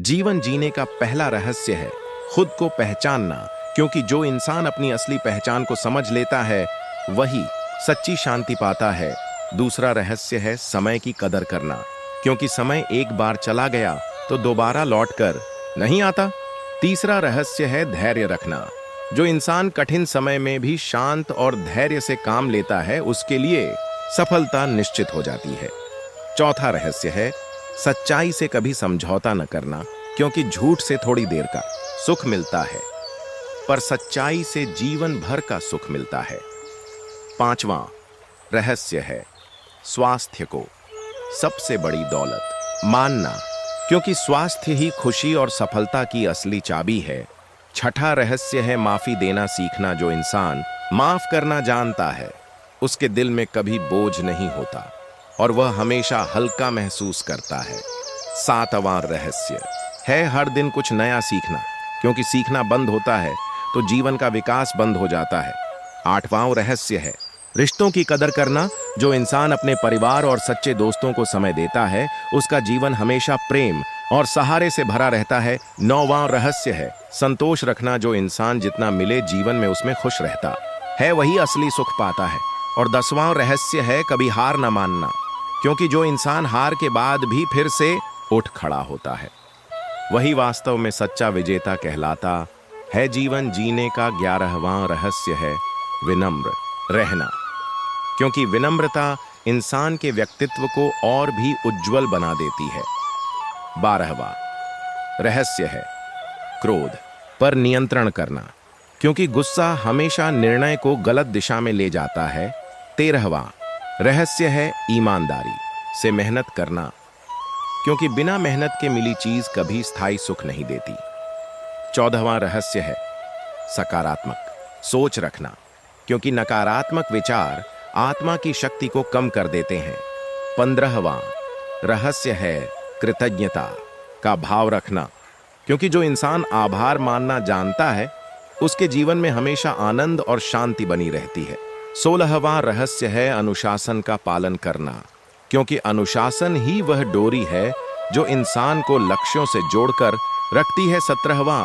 जीवन जीने का पहला रहस्य है खुद को पहचानना, क्योंकि जो इंसान अपनी असली पहचान को समझ लेता है वही सच्ची शांति पाता है। दूसरा रहस्य है समय की कदर करना, क्योंकि समय एक बार चला गया तो दोबारा लौट कर नहीं आता। तीसरा रहस्य है धैर्य रखना। जो इंसान कठिन समय में भी शांत और धैर्य से काम लेता है उसके लिए सफलता निश्चित हो जाती है। चौथा रहस्य है सच्चाई से कभी समझौता न करना, क्योंकि झूठ से थोड़ी देर का सुख मिलता है पर सच्चाई से जीवन भर का सुख मिलता है। पांचवा रहस्य है स्वास्थ्य को सबसे बड़ी दौलत मानना, क्योंकि स्वास्थ्य ही खुशी और सफलता की असली चाबी है। छठा रहस्य है माफी देना सीखना। जो इंसान माफ करना जानता है उसके दिल में कभी बोझ नहीं होता और वह हमेशा हल्का महसूस करता है। सातवां रहस्य है हर दिन कुछ नया सीखना, क्योंकि सीखना बंद होता है तो जीवन का विकास बंद हो जाता है। आठवां रहस्य है रिश्तों की कदर करना। जो इंसान अपने परिवार और सच्चे दोस्तों को समय देता है उसका जीवन हमेशा प्रेम और सहारे से भरा रहता है। नौवां रहस्य है संतोष रखना। जो इंसान जितना मिले जीवन में उसमें खुश रहता है वही असली सुख पाता है। और 10वां रहस्य है कभी हार न मानना, क्योंकि जो इंसान हार के बाद भी फिर से उठ खड़ा होता है वही वास्तव में सच्चा विजेता कहलाता है। जीवन जीने का 11वां रहस्य है विनम्र रहना, क्योंकि विनम्रता इंसान के व्यक्तित्व को और भी उज्जवल बना देती है। 12वां रहस्य है क्रोध पर नियंत्रण करना, क्योंकि गुस्सा हमेशा निर्णय को गलत दिशा में ले जाता है। 13वां रहस्य है ईमानदारी से मेहनत करना, क्योंकि बिना मेहनत के मिली चीज कभी स्थायी सुख नहीं देती। 14वां रहस्य है सकारात्मक सोच रखना, क्योंकि नकारात्मक विचार आत्मा की शक्ति को कम कर देते हैं। 15वां रहस्य है कृतज्ञता का भाव रखना, क्योंकि जो इंसान आभार मानना जानता है उसके जीवन में हमेशा आनंद और शांति बनी रहती है। 16वां रहस्य है अनुशासन का पालन करना, क्योंकि अनुशासन ही वह डोरी है जो इंसान को लक्ष्यों से जोड़कर रखती है। 17वां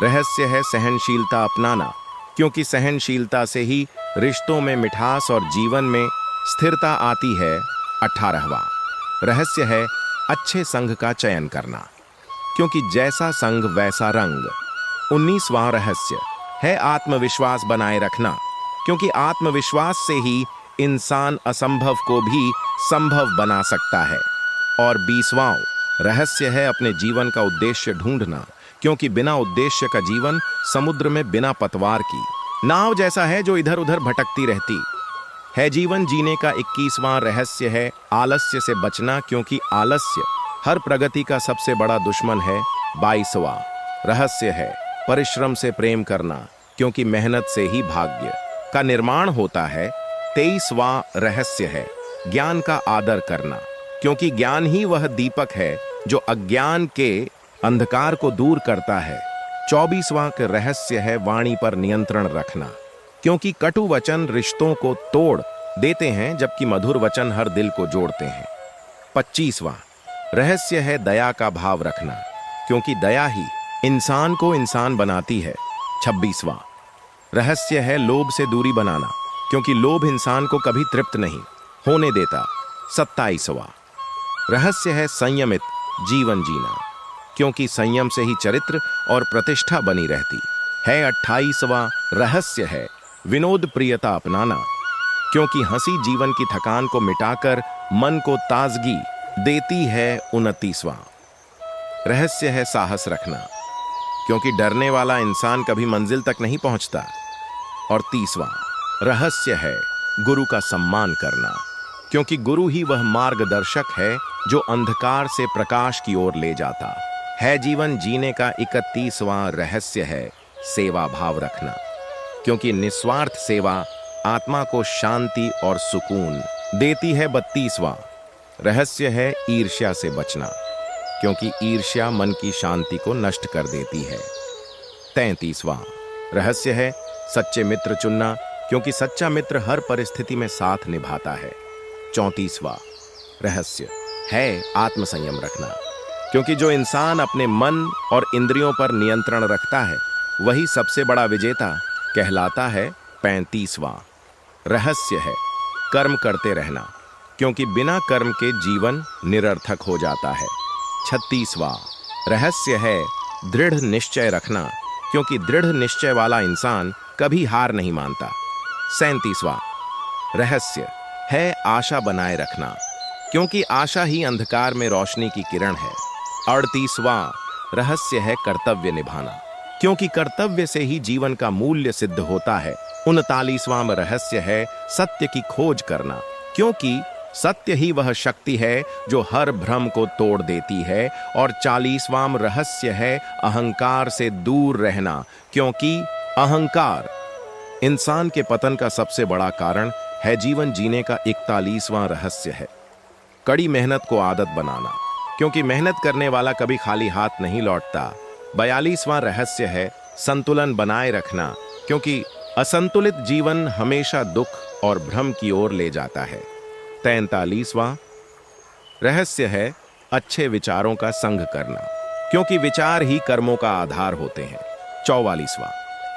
रहस्य है सहनशीलता अपनाना, क्योंकि सहनशीलता से ही रिश्तों में मिठास और जीवन में स्थिरता आती है। 18वां रहस्य है अच्छे संग का चयन करना, क्योंकि जैसा संग वैसा रंग। 19वां रहस्य है आत्मविश्वास बनाए रखना, क्योंकि आत्मविश्वास से ही इंसान असंभव को भी संभव बना सकता है। और 20वां रहस्य है अपने जीवन का उद्देश्य ढूंढना, क्योंकि बिना उद्देश्य का जीवन समुद्र में बिना पतवार की नाव जैसा है जो इधर उधर भटकती रहती है। जीवन जीने का 21वां रहस्य है आलस्य से बचना, क्योंकि आलस्य हर प्रगति का सबसे बड़ा दुश्मन है। 22वां रहस्य है परिश्रम से प्रेम करना, क्योंकि मेहनत से ही भाग्य का निर्माण होता है। 23वां रहस्य है ज्ञान का आदर करना, क्योंकि ज्ञान ही वह दीपक है जो अज्ञान के अंधकार को दूर करता है। 24वां का रहस्य है वाणी पर नियंत्रण रखना, क्योंकि कटु वचन रिश्तों को तोड़ देते हैं जबकि मधुर वचन हर दिल को जोड़ते हैं। 25वां रहस्य है दया का भाव रखना, क्योंकि दया ही इंसान को इंसान बनाती है। 26वां रहस्य है लोभ से दूरी बनाना, क्योंकि लोभ इंसान को कभी तृप्त नहीं होने देता। 27वां रहस्य है संयमित जीवन जीना, क्योंकि संयम से ही चरित्र और प्रतिष्ठा बनी रहती है। 28वां रहस्य है विनोद प्रियता अपनाना, क्योंकि हंसी जीवन की थकान को मिटाकर मन को ताजगी देती है। 29वां रहस्य है साहस रखना, क्योंकि डरने वाला इंसान कभी मंजिल तक नहीं पहुंचता। और 30वां रहस्य है गुरु का सम्मान करना, क्योंकि गुरु ही वह मार्गदर्शक है जो अंधकार से प्रकाश की ओर ले जाता है। जीवन जीने का 31वां रहस्य है सेवा भाव रखना, क्योंकि निस्वार्थ सेवा आत्मा को शांति और सुकून देती है। 32वां रहस्य है ईर्ष्या से बचना, क्योंकि ईर्ष्या मन की शांति को नष्ट कर देती है। 33वां रहस्य है सच्चे मित्र चुनना, क्योंकि सच्चा मित्र हर परिस्थिति में साथ निभाता है। 34वां रहस्य है आत्मसंयम रखना, क्योंकि जो इंसान अपने मन और इंद्रियों पर नियंत्रण रखता है वही सबसे बड़ा विजेता कहलाता है। 35वां रहस्य है कर्म करते रहना, क्योंकि बिना कर्म के जीवन निरर्थक हो जाता है। 36वां रहस्य है दृढ़ निश्चय रखना, क्योंकि दृढ़ निश्चय वाला इंसान कभी हार नहीं मानता। 37वां रहस्य है आशा बनाए रखना, क्योंकि आशा ही अंधकार में रोशनी की किरण है। 38वां रहस्य है कर्तव्य निभाना, क्योंकि कर्तव्य से ही जीवन का मूल्य सिद्ध होता है। 39वां रहस्य है सत्य की खोज करना, क्योंकि सत्य ही वह शक्ति है जो हर भ्रम को तोड़ देती है। और 40वां रहस्य है अहंकार से दूर रहना, क्योंकि अहंकार इंसान के पतन का सबसे बड़ा कारण है। जीवन जीने का 41वां रहस्य है कड़ी मेहनत को आदत बनाना, क्योंकि मेहनत करने वाला कभी खाली हाथ नहीं लौटता। 42वां रहस्य है संतुलन बनाए रखना, क्योंकि असंतुलित जीवन हमेशा दुख और भ्रम की ओर ले जाता है। 43वां रहस्य है अच्छे विचारों का संग करना, क्योंकि विचार ही कर्मों का आधार होते हैं। 44वां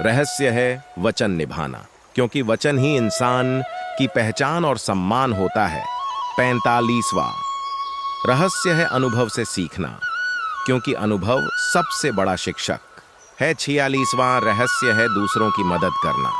रहस्य है वचन निभाना, क्योंकि वचन ही इंसान की पहचान और सम्मान होता है। 45वां रहस्य है अनुभव से सीखना, क्योंकि अनुभव सबसे बड़ा शिक्षक है। 46वां रहस्य है दूसरों की मदद करना,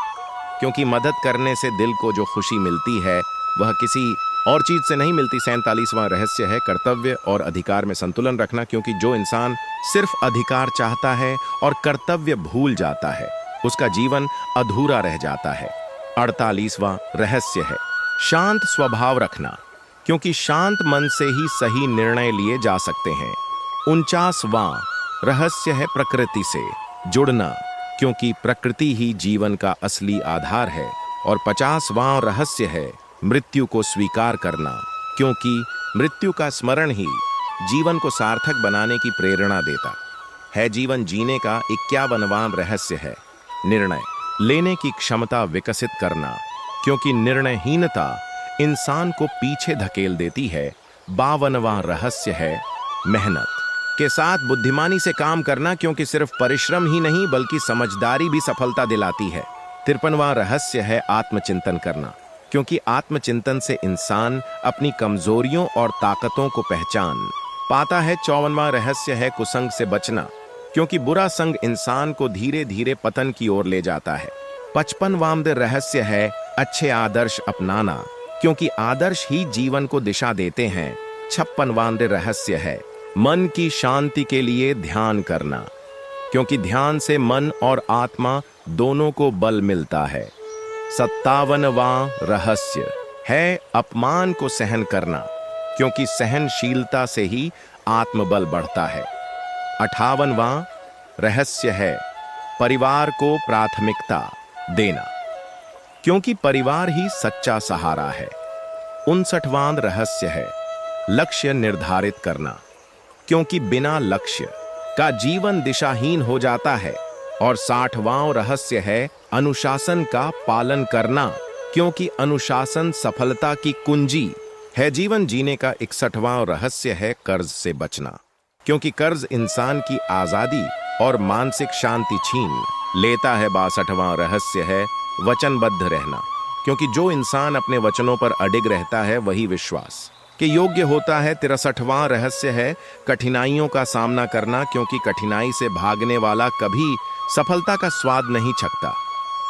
क्योंकि मदद करने से दिल को जो खुशी मिलती है वह किसी और चीज से नहीं मिलती। 47वां रहस्य है कर्तव्य और अधिकार में संतुलन रखना, क्योंकि जो इंसान सिर्फ अधिकार चाहता है और कर्तव्य भूल जाता है उसका जीवन अधूरा रह जाता है। 48वां रहस्य है शांत स्वभाव रखना, क्योंकि शांत मन से ही सही निर्णय लिए जा सकते हैं। 49वां रहस्य है प्रकृति से जुड़ना, क्योंकि प्रकृति ही जीवन का असली आधार है। और 50वां रहस्य है मृत्यु को स्वीकार करना, क्योंकि मृत्यु का स्मरण ही जीवन को सार्थक बनाने की प्रेरणा देता है। जीवन जीने का 51वां रहस्य है निर्णय लेने की क्षमता विकसित करना, क्योंकि निर्णयहीनता इंसान को पीछे धकेल देती है। 52वां रहस्य है मेहनत के साथ बुद्धिमानी से काम करना, क्योंकि सिर्फ परिश्रम ही नहीं बल्कि समझदारी भी सफलता दिलाती है। 53वां रहस्य है आत्मचिंतन करना, क्योंकि आत्मचिंतन से इंसान अपनी कमजोरियों और ताकतों को पहचान पाता है। 54वां रहस्य है कुसंग से बचना, क्योंकि बुरा संग इंसान को धीरे धीरे पतन की ओर ले जाता है। 55वां रहस्य है अच्छे आदर्श अपनाना, क्योंकि आदर्श ही जीवन को दिशा देते हैं। 56वां रहस्य है मन की शांति के लिए ध्यान करना, क्योंकि ध्यान से मन और आत्मा दोनों को बल मिलता है। 57वां रहस्य है अपमान को सहन करना, क्योंकि सहनशीलता से ही आत्मबल बढ़ता है। 58वां रहस्य है परिवार को प्राथमिकता देना, क्योंकि परिवार ही सच्चा सहारा है। 59वां रहस्य है लक्ष्य निर्धारित करना, क्योंकि बिना लक्ष्य का जीवन दिशाहीन हो जाता है। और 60वां रहस्य है अनुशासन का पालन करना, क्योंकि अनुशासन सफलता की कुंजी है। जीवन जीने का 61वां रहस्य है कर्ज से बचना, क्योंकि कर्ज इंसान की आजादी और मानसिक शांति छीन लेता है। 62वां रहस्य है वचनबद्ध रहना, क्योंकि जो इंसान अपने वचनों पर अडिग रहता है वही विश्वास के योग्य होता है। 63वां रहस्य है कठिनाइयों का सामना करना, क्योंकि कठिनाई से भागने वाला कभी सफलता का स्वाद नहीं चखता।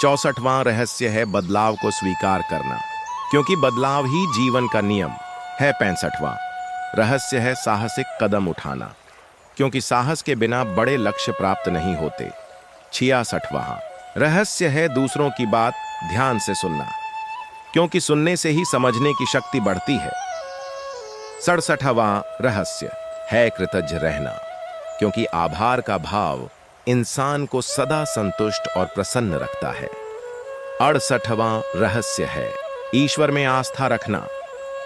64वां रहस्य है बदलाव को स्वीकार करना, क्योंकि बदलाव ही जीवन का नियम है। 65वां रहस्य है साहसिक कदम उठाना, क्योंकि साहस के बिना बड़े लक्ष्य प्राप्त नहीं होते। 66वां रहस्य है दूसरों की बात ध्यान से सुनना, क्योंकि सुनने से ही समझने की शक्ति बढ़ती है। 67वां रहस्य है कृतज्ञ रहना, क्योंकि आभार का भाव इंसान को सदा संतुष्ट और प्रसन्न रखता है। 68वां रहस्य है ईश्वर में आस्था रखना,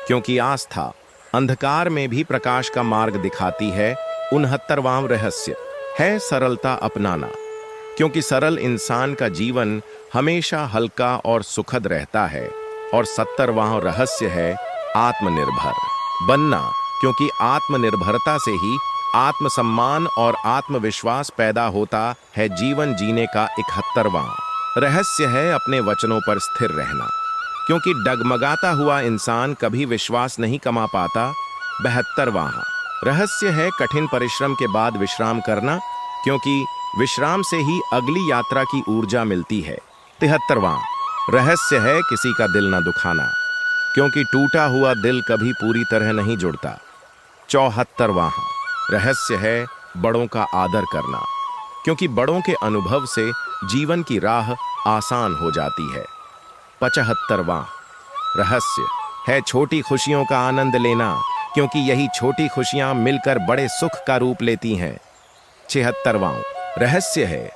क्योंकि आस्था अंधकार में भी प्रकाश का मार्ग दिखाती है। 69वां रहस्य है सरलता अपनाना, क्योंकि सरल इंसान का जीवन हमेशा हल्का और सुखद रहता है। और 70वां रहस्य है आत्मनिर्भर बनना, क्योंकि आत्मनिर्भरता से ही आत्मसम्मान और आत्मविश्वास पैदा होता है। जीवन जीने का 71वां रहस्य है अपने वचनों पर स्थिर रहना, क्योंकि डगमगाता हुआ इंसान कभी विश्वास नहीं कमा पाता। 72वां रहस्य है कठिन परिश्रम के बाद विश्राम करना, क्योंकि विश्राम से ही अगली यात्रा की ऊर्जा मिलती है। 73वां रहस्य है किसी का दिल न दुखाना, क्योंकि टूटा हुआ दिल कभी पूरी तरह नहीं जुड़ता। 74वां रहस्य है बड़ों का आदर करना, क्योंकि बड़ों के अनुभव से जीवन की राह आसान हो जाती है। 75वां रहस्य है छोटी खुशियों का आनंद लेना, क्योंकि यही छोटी खुशियां मिलकर बड़े सुख का रूप लेती हैं। 76वां रहस्य है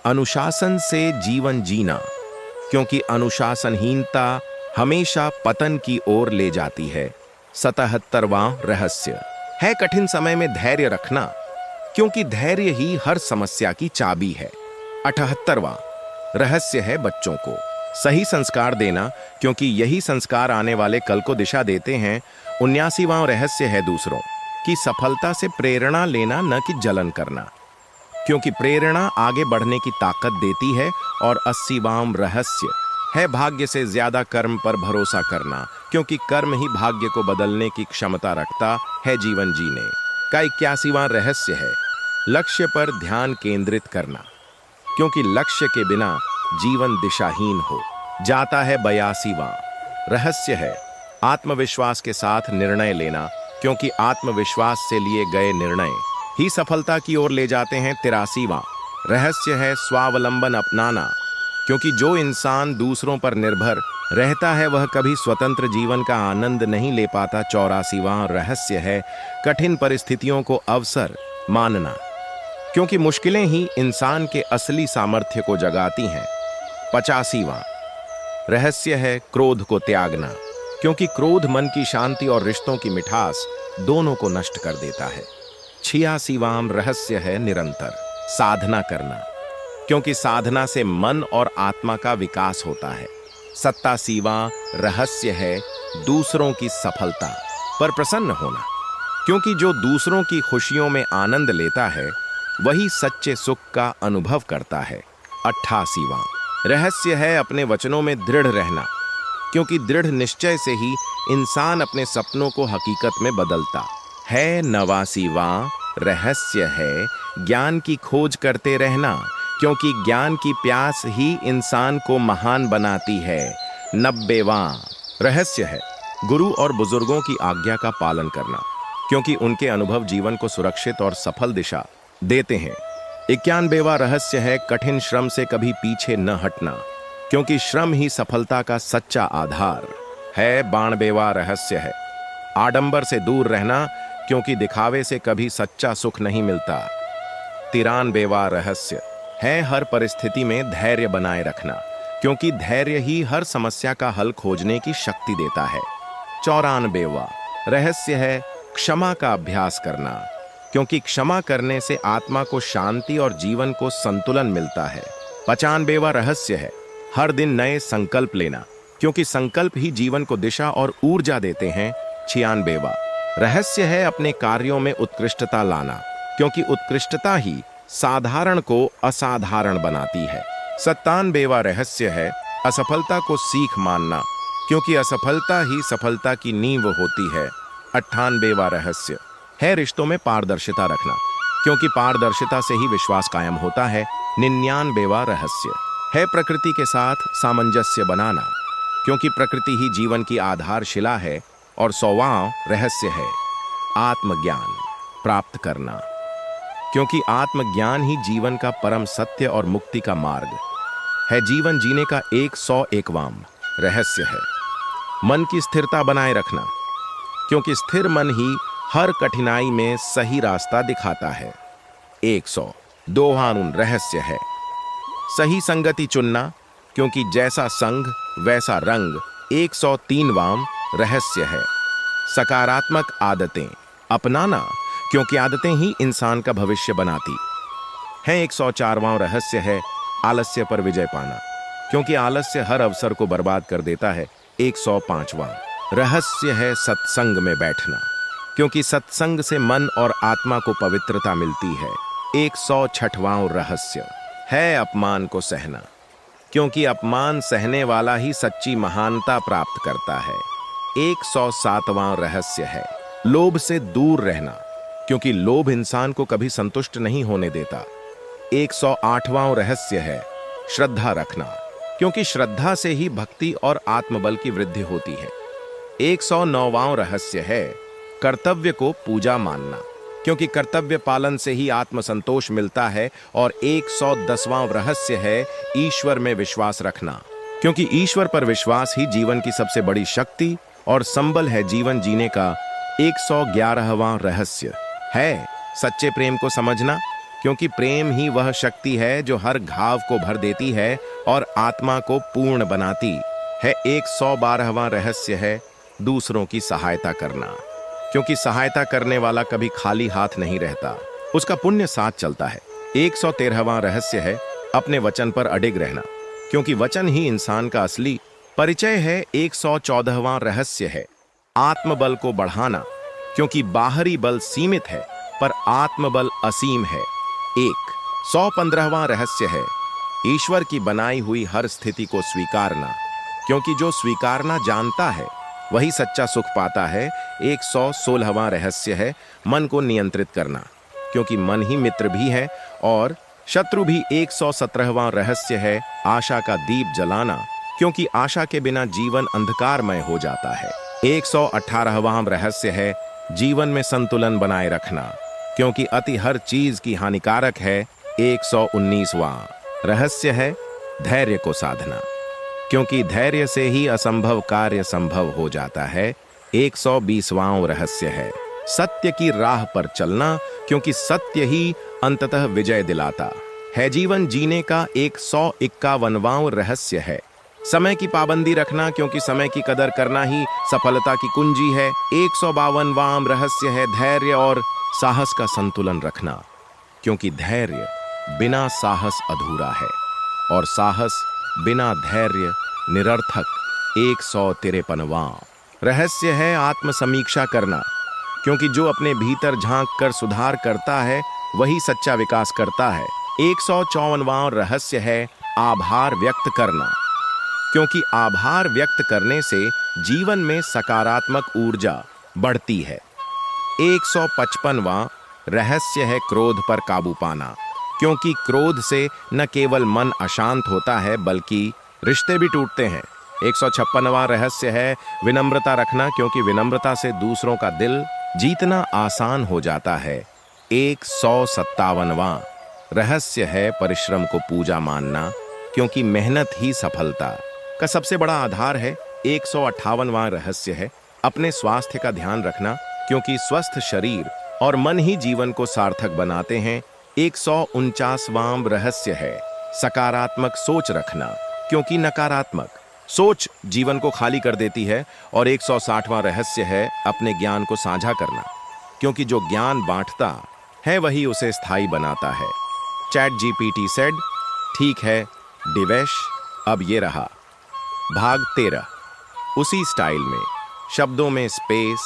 अनुशासन से जीवन जीना, क्योंकि अनुशासनहीनता हमेशा पतन की ओर ले जाती है। 77वां रहस्य है कठिन समय में धैर्य रखना, क्योंकि धैर्य ही हर समस्या की चाबी है। 78वां रहस्य है बच्चों को सही संस्कार देना, क्योंकि यही संस्कार आने वाले कल को दिशा देते हैं। 79वां रहस्य है दूसरों की सफलता से प्रेरणा लेना, न कि जलन करना, क्योंकि प्रेरणा आगे बढ़ने की ताकत देती है। और 80वां रहस्य है भाग्य से ज्यादा कर्म पर भरोसा करना, क्योंकि कर्म ही भाग्य को बदलने की क्षमता रखता है। जीवन जीने का 81वां रहस्य है लक्ष्य पर ध्यान केंद्रित करना, क्योंकि लक्ष्य के बिना जीवन दिशाहीन हो जाता है। 82वां रहस्य है आत्मविश्वास के साथ निर्णय लेना, क्योंकि आत्मविश्वास से लिए गए निर्णय ही सफलता की ओर ले जाते हैं। 83वां रहस्य है स्वावलंबन अपनाना, क्योंकि जो इंसान दूसरों पर निर्भर रहता है वह कभी स्वतंत्र जीवन का आनंद नहीं ले पाता। 84वां रहस्य है कठिन परिस्थितियों को अवसर मानना, क्योंकि मुश्किलें ही इंसान के असली सामर्थ्य को जगाती हैं। 85वां रहस्य है क्रोध को त्यागना, क्योंकि क्रोध मन की शांति और रिश्तों की मिठास दोनों को नष्ट कर देता है। 86वां रहस्य है निरंतर साधना करना, क्योंकि साधना से मन और आत्मा का विकास होता है। 87वां रहस्य है दूसरों की सफलता पर प्रसन्न होना, क्योंकि जो दूसरों की खुशियों में आनंद लेता है वही सच्चे सुख का अनुभव करता है। 88वां रहस्य है अपने वचनों में दृढ़ रहना, क्योंकि दृढ़ निश्चय से ही इंसान अपने सपनों को हकीकत में बदलता है। 89वां रहस्य है ज्ञान की खोज करते रहना, क्योंकि ज्ञान की प्यास ही इंसान को महान बनाती है। 90वां रहस्य है गुरु और बुजुर्गों की आज्ञा का पालन करना, क्योंकि उनके अनुभव जीवन को सुरक्षित और सफल दिशा देते हैं। 91वां रहस्य है कठिन श्रम से कभी पीछे न हटना, क्योंकि श्रम ही सफलता का सच्चा आधार है। 92वां रहस्य है आडंबर से दूर रहना, क्योंकि दिखावे से कभी सच्चा सुख नहीं मिलता। 93वां रहस्य है हर परिस्थिति में धैर्य बनाए रखना, क्योंकि धैर्य ही हर समस्या का हल खोजने की शक्ति देता है। 94वां रहस्य है क्षमा का अभ्यास करना, क्योंकि क्षमा करने से आत्मा को शांति और जीवन को संतुलन मिलता है। 95वां रहस्य है हर दिन नए संकल्प लेना, क्योंकि संकल्प ही जीवन को दिशा और ऊर्जा देते हैं। 96वां रहस्य है अपने कार्यों में उत्कृष्टता लाना, क्योंकि उत्कृष्टता ही साधारण को असाधारण बनाती है। 97वां रहस्य है असफलता को सीख मानना, क्योंकि असफलता ही सफलता की नींव होती है। 98वां रहस्य है रिश्तों में पारदर्शिता रखना, क्योंकि पारदर्शिता से ही विश्वास कायम होता है। 99वां रहस्य है प्रकृति के साथ सामंजस्य बनाना, क्योंकि प्रकृति ही जीवन की आधारशिला है। और 100वां रहस्य है आत्मज्ञान प्राप्त करना, क्योंकि आत्मज्ञान ही जीवन का परम सत्य और मुक्ति का मार्ग है। जीवन जीने का 101वां रहस्य है मन की स्थिरता बनाए रखना, क्योंकि स्थिर मन ही हर कठिनाई में सही रास्ता दिखाता है। 102वां रहस्य है सही संगति चुनना, क्योंकि जैसा संग वैसा रंग। 103वां रहस्य है सकारात्मक आदतें अपनाना, क्योंकि आदतें ही इंसान का भविष्य बनाती हैं। 104वां रहस्य है आलस्य पर विजय पाना, क्योंकि आलस्य हर अवसर को बर्बाद कर देता है। 105वां रहस्य है सत्संग में बैठना, क्योंकि सत्संग से मन और आत्मा को पवित्रता मिलती है। 106वां रहस्य है अपमान को सहना, क्योंकि अपमान सहने वाला ही सच्ची महानता प्राप्त करता है। 107वां रहस्य है लोभ से दूर रहना, क्योंकि लोभ इंसान को कभी संतुष्ट नहीं होने देता। 108वां रहस्य है श्रद्धा रखना, क्योंकि श्रद्धा से ही भक्ति और आत्मबल की वृद्धि होती है। 109वां रहस्य है कर्तव्य को पूजा मानना, क्योंकि कर्तव्य पालन से ही आत्मसंतोष मिलता है। और 110वां रहस्य है ईश्वर में विश्वास रखना, क्योंकि ईश्वर पर विश्वास ही जीवन की सबसे बड़ी शक्ति और संबल है जीवन जीने का। 111वां रहस्य है सच्चे प्रेम को समझना, क्योंकि प्रेम ही वह शक्ति है जो हर घाव को भर देती है और आत्मा को पूर्ण बनाती है। 112वां रहस्य है दूसरों की सहायता करना, क्योंकि सहायता करने वाला कभी खाली हाथ नहीं रहता, उसका पुण्य साथ चलता है। 113वां रहस्य है अपने वचन पर अडिग रहना, क्योंकि वचन ही इंसान का असली परिचय है। 114वां रहस्य है आत्मबल को बढ़ाना, क्योंकि बाहरी बल सीमित है पर आत्मबल असीम है। 115वां रहस्य है ईश्वर की बनाई हुई हर स्थिति को स्वीकारना, क्योंकि जो स्वीकारना जानता है वही सच्चा सुख पाता है। 116वां रहस्य है मन को नियंत्रित करना, क्योंकि मन ही मित्र भी है और शत्रु भी। 117वां रहस्य है आशा का दीप जलाना, क्योंकि आशा के बिना जीवन अंधकारमय हो जाता है। 118वां रहस्य है जीवन में संतुलन बनाए रखना, क्योंकि अति हर चीज की हानिकारक है। 119वां रहस्य है धैर्य को साधना, क्योंकि धैर्य से ही असंभव कार्य संभव हो जाता है। 120वां रहस्य है सत्य की राह पर चलना, क्योंकि सत्य ही अंततः विजय दिलाता है। जीवन जीने का 151वां रहस्य है समय की पाबंदी रखना, क्योंकि समय की कदर करना ही सफलता की कुंजी है। 152वां रहस्य है धैर्य और साहस का संतुलन रखना, क्योंकि धैर्य बिना साहस अधूरा है और साहस बिना धैर्य निरर्थक। 153वां रहस्य है आत्मसमीक्षा करना, क्योंकि जो अपने भीतर झांक कर सुधार करता है वही सच्चा विकास करता है। 154वां रहस्य है आभार व्यक्त करना, क्योंकि आभार व्यक्त करने से जीवन में सकारात्मक ऊर्जा बढ़ती है। 155वां रहस्य है क्रोध पर काबू पाना, क्योंकि क्रोध से न केवल मन अशांत होता है बल्कि रिश्ते भी टूटते हैं। 156वां रहस्य है विनम्रता रखना, क्योंकि विनम्रता से दूसरों का दिल जीतना आसान हो जाता है। 157वां रहस्य है परिश्रम को पूजा मानना, क्योंकि मेहनत ही सफलता का सबसे बड़ा आधार है। 158वां रहस्य है अपने स्वास्थ्य का ध्यान रखना, क्योंकि स्वस्थ शरीर और मन ही जीवन को सार्थक बनाते हैं। 149वां रहस्य है सकारात्मक सोच रखना, क्योंकि नकारात्मक सोच जीवन को खाली कर देती है। और 160वां रहस्य है अपने ज्ञान को साझा करना, क्योंकि जो ज्ञान बांटता है वही उसे स्थायी बनाता है। ChatGPT सेड ठीक है दिवेश, अब ये रहा भाग 13 उसी स्टाइल में, शब्दों में स्पेस,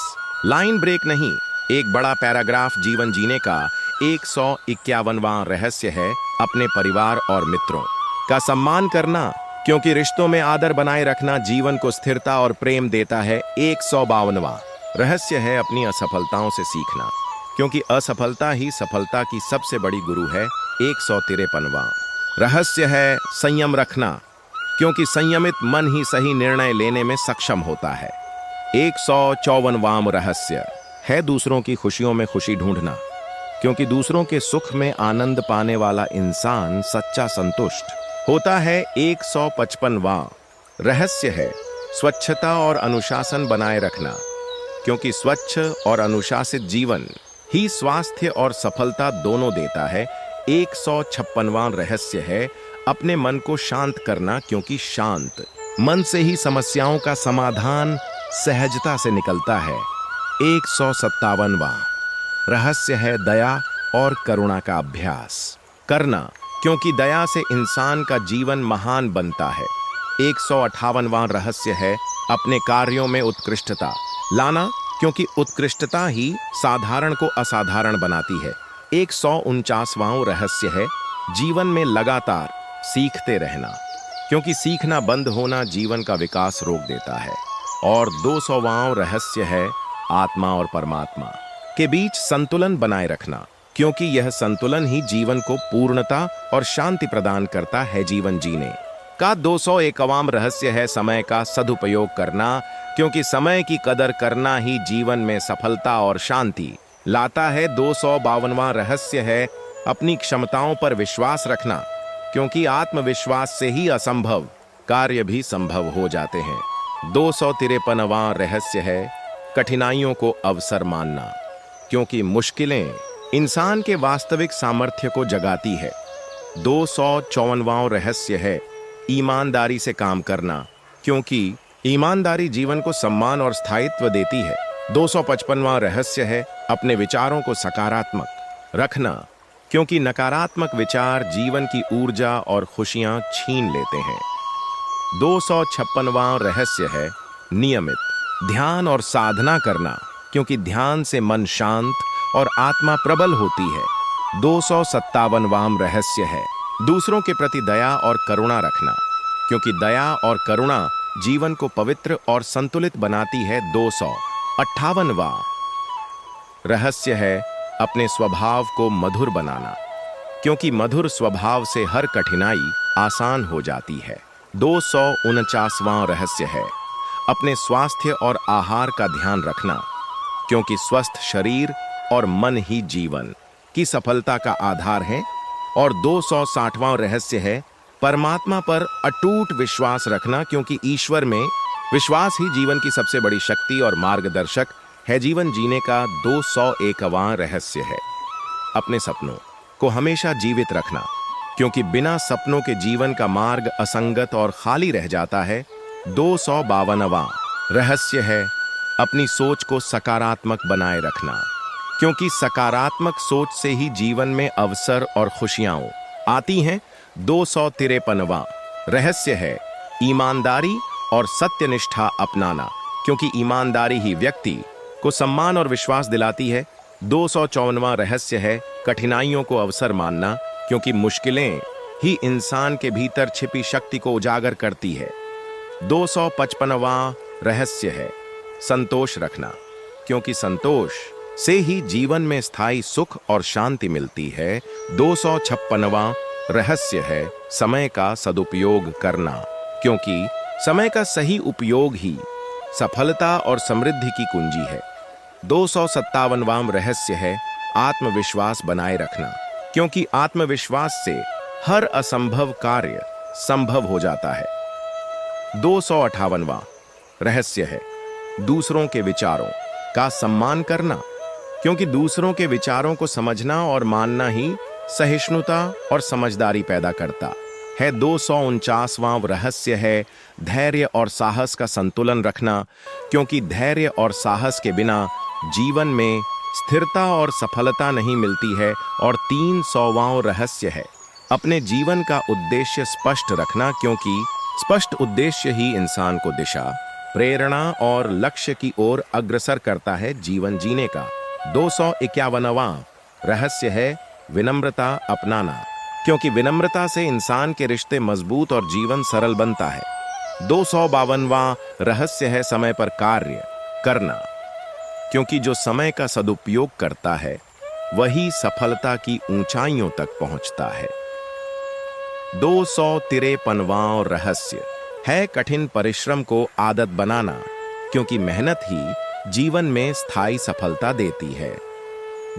लाइन ब्रेक नहीं, एक बड़ा पैराग्राफ जीवन जीने का। 151वां रहस्य है अपने परिवार और मित्रों का सम्मान करना, क्योंकि रिश्तों में आदर बनाए रखना जीवन को स्थिरता और प्रेम देता है। 152वां रहस्य है अपनी असफलताओं से सीखना, क्योंकि असफलता ही सफलता की सबसे बड़ी गुरु है। 153वां रहस्य है संयम रखना, क्योंकि संयमित मन ही सही निर्णय लेने में सक्षम होता है। 154वां रहस्य है दूसरों की खुशियों में खुशी ढूंढना, क्योंकि दूसरों के सुख में आनंद पाने वाला इंसान सच्चा संतुष्ट होता है। 155वां रहस्य है स्वच्छता और अनुशासन बनाए रखना, क्योंकि स्वच्छ और अनुशासित जीवन ही स्वास्थ्य और सफलता दोनों देता है। 156वां रहस्य है अपने मन को शांत करना, क्योंकि शांत मन से ही समस्याओं का समाधान सहजता से निकलता है। 157वां रहस्य है दया और करुणा का अभ्यास करना, क्योंकि दया से इंसान का जीवन महान बनता है। 158वां रहस्य है अपने कार्यों में उत्कृष्टता लाना, क्योंकि उत्कृष्टता ही साधारण को असाधारण बनाती है। 149वां रहस्य है जीवन में लगातार सीखते रहना, क्योंकि सीखना बंद होना जीवन का विकास रोक देता है। और 200वां रहस्य है आत्मा और परमात्मा के बीच संतुलन बनाए रखना, क्योंकि यह संतुलन ही जीवन को पूर्णता और शांति प्रदान करता है। जीवन जीने का 201वां रहस्य है समय का सदुपयोग करना, क्योंकि समय की कदर करना ही जीवन में सफलता और शांति लाता है। 252वां रहस्य है अपनी क्षमताओं पर विश्वास रखना, क्योंकि आत्मविश्वास से ही असंभव कार्य भी संभव हो जाते हैं। 253वां रहस्य है कठिनाइयों को अवसर मानना, क्योंकि मुश्किलें इंसान के वास्तविक सामर्थ्य को जगाती है। 254वां रहस्य है ईमानदारी से काम करना, क्योंकि ईमानदारी जीवन को सम्मान और स्थायित्व देती है। 255वां रहस्य है अपने विचारों को सकारात्मक रखना, क्योंकि नकारात्मक विचार जीवन की ऊर्जा और खुशियां छीन लेते हैं। 256वां रहस्य है नियमित ध्यान और साधना करना, क्योंकि ध्यान से मन शांत और आत्मा प्रबल होती है। 257वां रहस्य है दूसरों के प्रति दया और करुणा रखना, क्योंकि दया और करुणा जीवन को पवित्र और संतुलित बनाती है। 258वां रहस्य है अपने स्वभाव को मधुर बनाना, क्योंकि मधुर स्वभाव से हर कठिनाई आसान हो जाती है। 249वां रहस्य है अपने स्वास्थ्य और आहार का ध्यान रखना, क्योंकि स्वस्थ शरीर और मन ही जीवन की सफलता का आधार है। और 260वां रहस्य है परमात्मा पर अटूट विश्वास रखना, क्योंकि ईश्वर में विश्वास ही जीवन की सबसे बड़ी शक्ति और मार्गदर्शक है। जीवन जीने का 201वां रहस्य है अपने सपनों को हमेशा जीवित रखना, क्योंकि बिना सपनों के जीवन का मार्ग असंगत और खाली रह जाता है। 252वां रहस्य है अपनी सोच को सकारात्मक बनाए रखना, क्योंकि सकारात्मक सोच से ही जीवन में अवसर और खुशियां आती हैं। 253वां रहस्य है ईमानदारी और सत्यनिष्ठा अपनाना, क्योंकि ईमानदारी ही व्यक्ति को सम्मान और विश्वास दिलाती है। 254वां रहस्य है कठिनाइयों को अवसर मानना, क्योंकि मुश्किलें ही इंसान के भीतर छिपी शक्ति को उजागर करती है। 255वां रहस्य है संतोष रखना, क्योंकि संतोष से ही जीवन में स्थायी सुख और शांति मिलती है। 256वां रहस्य है समय का सदुपयोग करना, क्योंकि समय का सही उपयोग ही सफलता और समृद्धि की कुंजी है। 257वां रहस्य है आत्मविश्वास बनाए रखना, क्योंकि आत्मविश्वास से हर असंभव कार्य संभव हो जाता है। 258वां रहस्य है दूसरों के विचारों का सम्मान करना, क्योंकि दूसरों के विचारों को समझना और मानना ही सहिष्णुता और समझदारी पैदा करता है। 249वां रहस्य है धैर्य और साहस का संतुलन रखना, क्योंकि धैर्य और साहस के बिना जीवन में स्थिरता और सफलता नहीं मिलती है। और 300वां रहस्य है अपने जीवन का उद्देश्य स्पष्ट रखना, क्योंकि स्पष्ट उद्देश्य ही इंसान को दिशा, प्रेरणा और लक्ष्य की ओर अग्रसर करता है जीवन जीने का। 251वां रहस्य है विनम्रता अपनाना, क्योंकि विनम्रता से इंसान के रिश्ते मजबूत और जीवन सरल बनता है। 252वां रहस्य है समय पर कार्य करना, क्योंकि जो समय का सदुपयोग करता है वही सफलता की ऊंचाइयों तक पहुंचता है। 253वां रहस्य है कठिन परिश्रम को आदत बनाना, क्योंकि मेहनत ही जीवन में स्थायी सफलता देती है।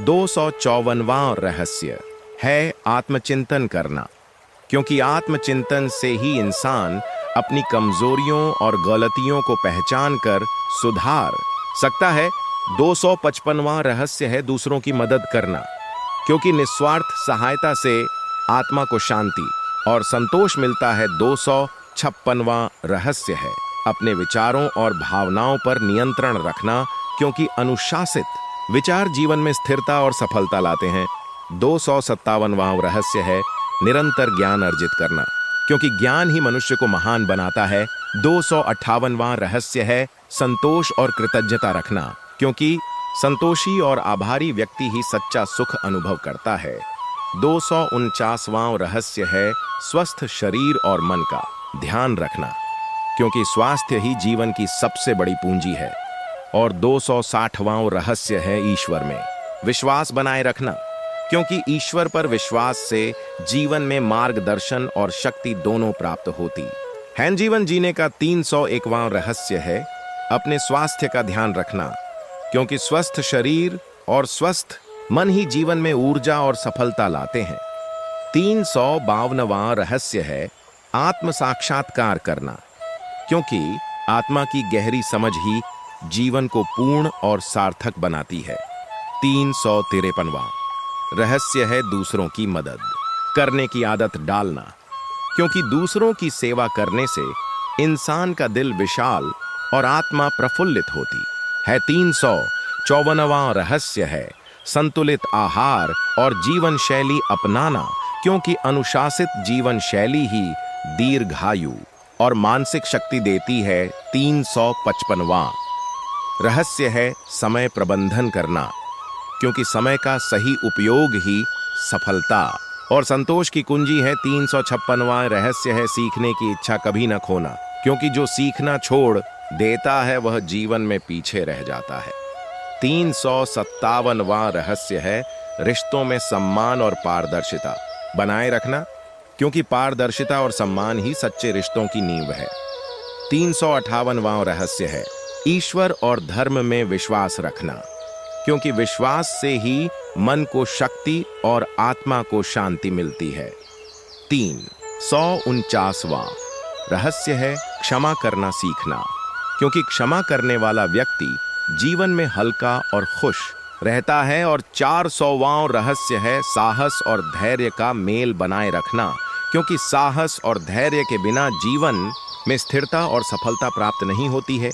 254वां रहस्य है आत्मचिंतन करना, क्योंकि आत्मचिंतन से ही इंसान अपनी कमजोरियों और गलतियों को पहचान कर सुधार सकता है। 255वां रहस्य है दूसरों की मदद करना, क्योंकि निस्वार्थ सहायता से आत्मा को शांति और संतोष मिलता है। 256वां रहस्य है अपने विचारों और भावनाओं पर नियंत्रण रखना, क्योंकि अनुशासित विचार जीवन में स्थिरता और सफलता लाते हैं। 257वां रहस्य है निरंतर ज्ञान अर्जित करना, क्योंकि ज्ञान ही मनुष्य को महान बनाता है। 258वां रहस्य है संतोष और कृतज्ञता रखना, क्योंकि संतोषी और आभारी व्यक्ति ही सच्चा सुख अनुभव करता है। 249वां रहस्य है स्वस्थ शरीर और मन का ध्यान रखना, क्योंकि स्वास्थ्य ही जीवन की सबसे बड़ी पूंजी है। और 260वां रहस्य है ईश्वर में विश्वास बनाए रखना, क्योंकि ईश्वर पर विश्वास से जीवन में मार्गदर्शन और शक्ति दोनों प्राप्त होती है। जीवन जीने का 301वां रहस्य है अपने स्वास्थ्य का ध्यान रखना, क्योंकि स्वस्थ शरीर और स्वस्थ मन ही जीवन में ऊर्जा और सफलता लाते हैं। 352वां रहस्य है आत्म साक्षात्कार करना, क्योंकि आत्मा की गहरी समझ ही जीवन को पूर्ण और सार्थक बनाती है। 353वां रहस्य है दूसरों की मदद करने की आदत डालना, क्योंकि दूसरों की सेवा करने से इंसान का दिल विशाल और आत्मा प्रफुल्लित होती है। 354वां रहस्य है संतुलित आहार और जीवन शैली अपनाना, क्योंकि अनुशासित जीवन शैली ही दीर्घायु और मानसिक शक्ति देती है। 355वां रहस्य है समय प्रबंधन करना, क्योंकि समय का सही उपयोग ही सफलता और संतोष की कुंजी है। 356वां रहस्य है सीखने की इच्छा कभी न खोना, क्योंकि जो सीखना छोड़ देता है वह जीवन में पीछे रह जाता है। 357वां रहस्य है रिश्तों में सम्मान और पारदर्शिता बनाए रखना, क्योंकि पारदर्शिता और सम्मान ही सच्चे रिश्तों की नींव है। 358वां रहस्य है ईश्वर और धर्म में विश्वास रखना, क्योंकि विश्वास से ही मन को शक्ति और आत्मा को शांति मिलती है। 349वां रहस्य है क्षमा करना सीखना, क्योंकि क्षमा करने वाला व्यक्ति जीवन में हल्का और खुश रहता है। और 400वां रहस्य है साहस और धैर्य का मेल बनाए रखना, क्योंकि साहस और धैर्य के बिना जीवन में स्थिरता और सफलता प्राप्त नहीं होती है।